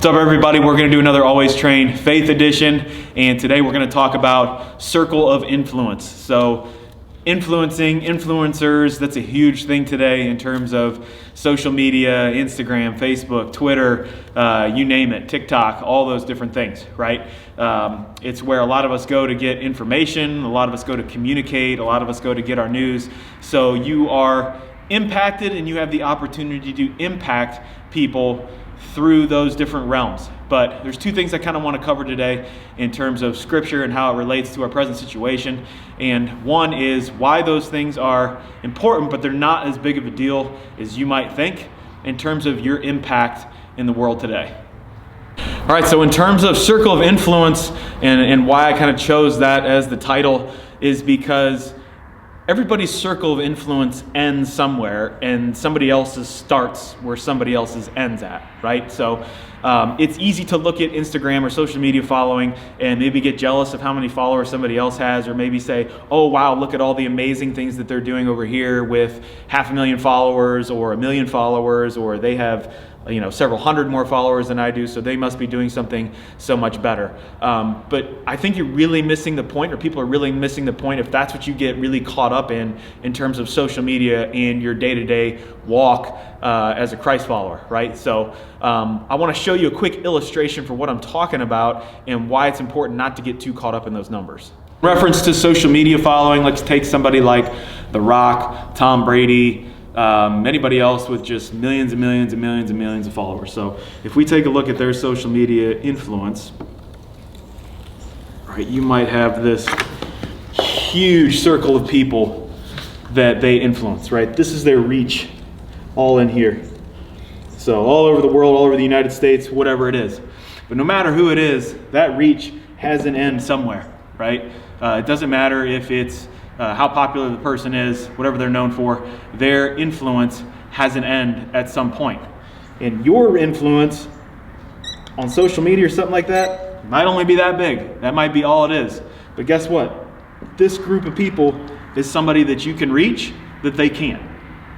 What's up, everybody? We're going to do another Always Train Faith Edition, and today we're going to talk about circle of influence. So influencing, influencers, that's a huge thing today in terms of social media, Instagram, Facebook, Twitter, you name it, TikTok, all those different things, right? It's where a lot of us go to get information, a lot of us go to communicate, a lot of us go to get our news. So you are impacted and you have the opportunity to impact people through those different realms. But there's two things I kind of want to cover today in terms of scripture and how it relates to our present situation. And one is why those things are important, but they're not as big of a deal as you might think in terms of your impact in the world today. All right, so in terms of circle of influence and why I kind of chose that as the title is because everybody's circle of influence ends somewhere and somebody else's starts where somebody else's ends at, right? So it's easy to look at Instagram or social media following and maybe get jealous of how many followers somebody else has, or maybe say, oh wow, look at all the amazing things that they're doing over here with 500,000 followers or 1 million followers, or they have several hundred more followers than I do, so they must be doing something so much better. But I think you're really missing the point, or people are really missing the point if that's what you get really caught up in terms of social media and your day-to-day walk as a Christ follower, right? So I want to show you a quick illustration for what I'm talking about and why it's important not to get too caught up in those numbers. Reference to social media following, let's take somebody like The Rock, Tom Brady, anybody else with just millions and millions and millions and millions of followers. So if we take a look at their social media influence, right, you might have this huge circle of people that they influence, right? This is their reach all in here. So all over the world, all over the United States, whatever it is. But no matter who it is, that reach has an end somewhere, right? It doesn't matter if it's how popular the person is, whatever they're known for, their influence has an end at some point. And your influence on social media or something like that might only be that big. That might be all it is. But guess what? This group of people is somebody that you can reach that they can't.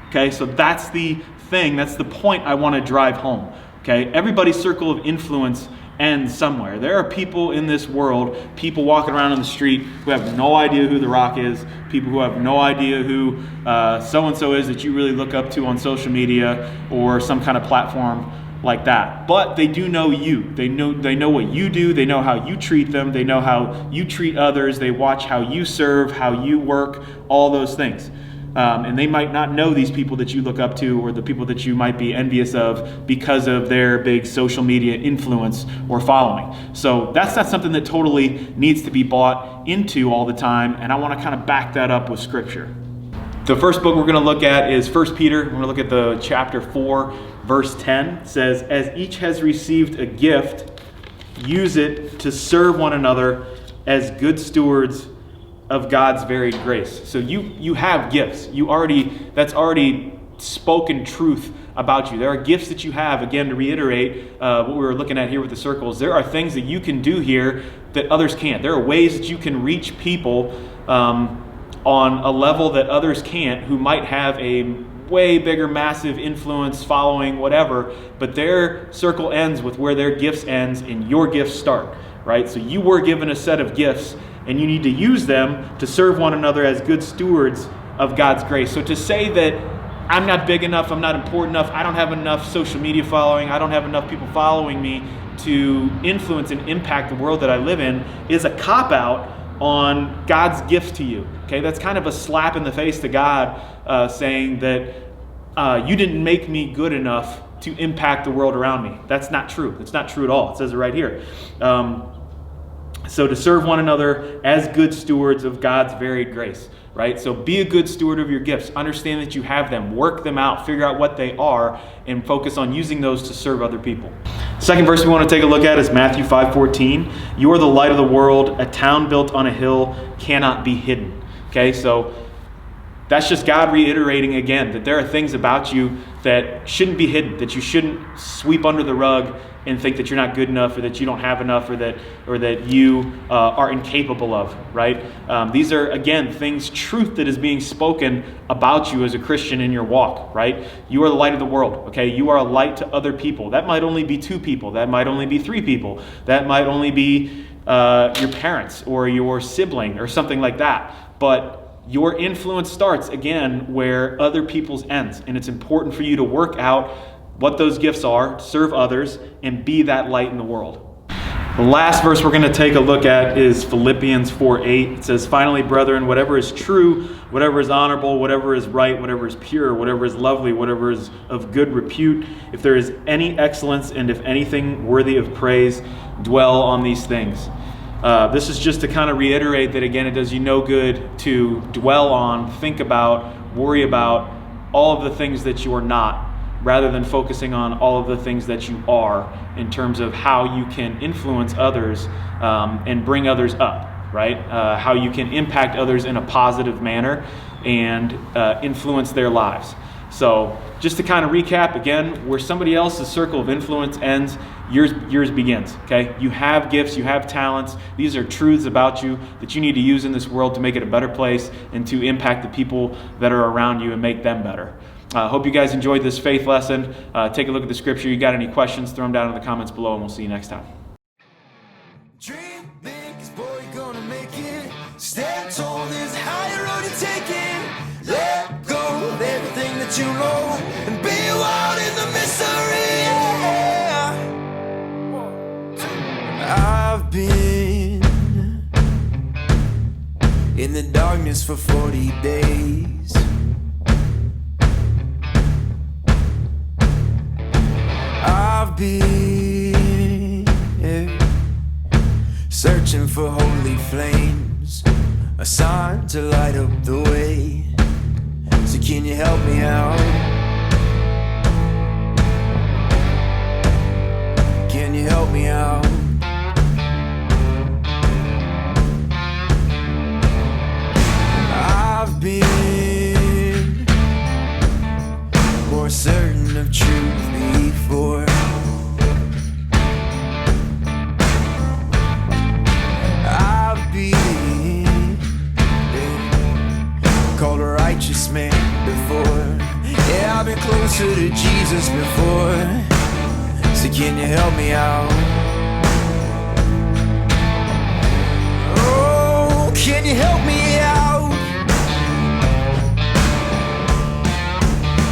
Okay, so that's the thing, that's the point I want to drive home. Okay, everybody's circle of influence ends somewhere. There are people in this world, people walking around on the street who have no idea who The Rock is, people who have no idea who so-and-so is that you really look up to on social media or some kind of platform like that. But they do know you. They know what you do. They know how you treat them. They know how you treat others. They watch how you serve, how you work, all those things. And they might not know these people that you look up to or the people that you might be envious of because of their big social media influence or following. So that's not something that totally needs to be bought into all the time, and I want to kind of back that up with scripture. The first book we're going to look at is 1 Peter. We're going to look at the chapter 4, verse 10. It says, as each has received a gift, use it to serve one another as good stewards of God's varied grace. So you have gifts. That's already spoken truth about you. There are gifts that you have. Again, to reiterate what we were looking at here with the circles, there are things that you can do here that others can't. There are ways that you can reach people on a level that others can't, who might have a way bigger, massive influence, following, whatever, but their circle ends with where their gifts ends and your gifts start, right? So you were given a set of gifts, and you need to use them to serve one another as good stewards of God's grace. So to say that I'm not big enough, I'm not important enough, I don't have enough social media following, I don't have enough people following me to influence and impact the world that I live in is a cop-out on God's gift to you. Okay, that's kind of a slap in the face to God, saying that you didn't make me good enough to impact the world around me. That's not true. It's not true at all. It says it right here. So to serve one another as good stewards of God's varied grace, right? So be a good steward of your gifts. Understand that you have them. Work them out. Figure out what they are and focus on using those to serve other people. Second verse we want to take a look at is Matthew 5:14. You are the light of the world. A town built on a hill cannot be hidden. Okay, so That's just God reiterating again that there are things about you that shouldn't be hidden, that you shouldn't sweep under the rug and think that you're not good enough, or that you don't have enough, or that you are incapable of, right? These are, again, things, truth that is being spoken about you as a Christian in your walk, right? You are the light of the world, okay? You are a light to other people. That might only be 2 people. That might only be 3 people. That might only be your parents or your sibling or something like that. But your influence starts, again, where other people's ends. And it's important for you to work out what those gifts are, serve others, and be that light in the world. The last verse we're going to take a look at is Philippians 4:8. It says, "Finally, brethren, whatever is true, whatever is honorable, whatever is right, whatever is pure, whatever is lovely, whatever is of good repute, if there is any excellence and if anything worthy of praise, dwell on these things." This is just to kind of reiterate that, again, it does you no good to dwell on, think about, worry about all of the things that you are not, rather than focusing on all of the things that you are in terms of how you can influence others and bring others up, right? How you can impact others in a positive manner and influence their lives. So just to kind of recap, again, where somebody else's circle of influence ends, yours begins, okay? You have gifts, you have talents. These are truths about you that you need to use in this world to make it a better place and to impact the people that are around you and make them better. Hope you guys enjoyed this faith lesson. Take a look at the scripture. You got any questions, throw them down in the comments below, and we'll see you next time. Dream big, 'cause boy, you're gonna make it. Stand tall, there's a higher road you're taking. Let go of everything that you know and be wild in the mystery. Yeah. I've been in the darkness for 40 days. I've been searching for holy flames, a sign to light up the way. So can you help me out? Can you help me out? I've been more certain of truth before. I've been called a righteous man before. Yeah, I've been closer to Jesus before. So can you help me out? Oh, can you help me out?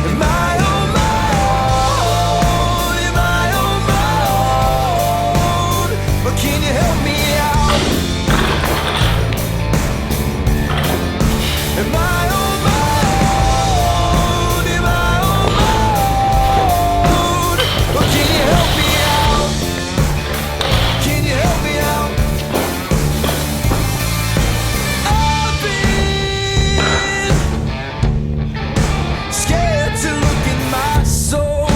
Am I on my own? Am I on my own? Or can you help me out? Am I on my own? Am I on my own? Or can you help me out? Can you help me out? I've been scared to look in my soul.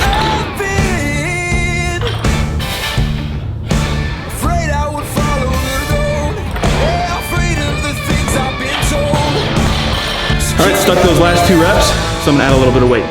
I've been afraid I would follow the road. Yeah, afraid of the things I've been told. All right, stuck those last 2 reps, so I'm gonna add a little bit of weight.